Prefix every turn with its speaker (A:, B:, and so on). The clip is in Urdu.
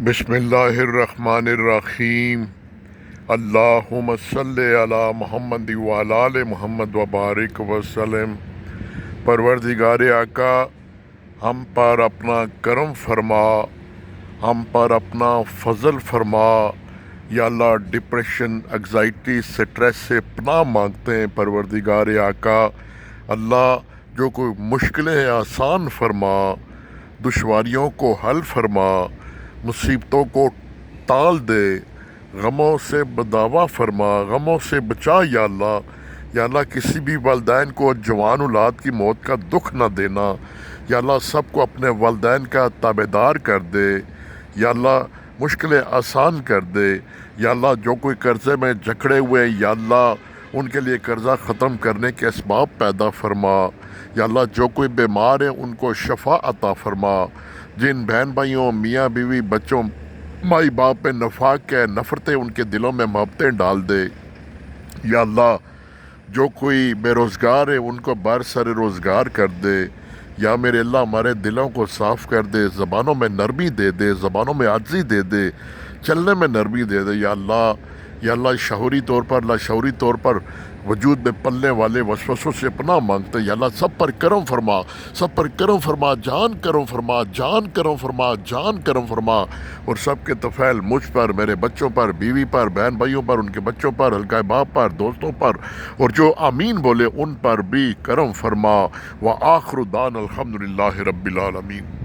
A: بسم اللہ الرحمن الرحیم۔ اللہم صلی علی محمد وعلی آل محمد وبارک وسلم۔ پروردگار آقا، ہم پر اپنا کرم فرما، ہم پر اپنا فضل فرما۔ یا اللہ، ڈپریشن، انگزائٹی، سٹریس سے پناہ مانگتے ہیں پروردگار آقا۔ اللہ، جو کوئی مشکلیں ہیں آسان فرما، دشواریوں کو حل فرما، مصیبتوں کو ٹال دے، غموں سے بداوا فرما، غموں سے بچا یا اللہ۔ یا اللہ، کسی بھی والدین کو جوان اولاد کی موت کا دکھ نہ دینا۔ یا اللہ، سب کو اپنے والدین کا تابعدار کر دے۔ یا اللہ، مشکلیں آسان کر دے۔ یا اللہ، جو کوئی قرضے میں جکڑے ہوئے، یا اللہ ان کے لیے قرضہ ختم کرنے کے اسباب پیدا فرما۔ یا اللہ، جو کوئی بیمار ہے ان کو شفا عطا فرما۔ جن بہن بھائیوں، میاں بیوی، بچوں، مائی باپ پہ نفاق ہے، نفرتیں ان کے دلوں میں محبتیں ڈال دے۔ یا اللہ، جو کوئی بے روزگار ہے ان کو برسر روزگار کر دے۔ یا میرے اللہ، ہمارے دلوں کو صاف کر دے، زبانوں میں نرمی دے دے، زبانوں میں عاجزی دے دے، چلنے میں نرمی دے دے۔ یا اللہ، یا اللہ، شعوری طور پر، لاشعوری طور پر وجود میں پلنے والے وسوسوں سے پناہ مانگتے ہیں۔ یا اللہ، سب پر کرم فرما، سب پر کرم فرما، جان کرم فرما، جان کرم فرما، جان کرم فرما۔ اور سب کے طفیل مجھ پر، میرے بچوں پر، بیوی پر، بہن بھائیوں پر، ان کے بچوں پر، حلقہ باپ پر، دوستوں پر، اور جو آمین بولے ان پر بھی کرم فرما۔ وآخر دعوانا الحمدللہ رب العالمین۔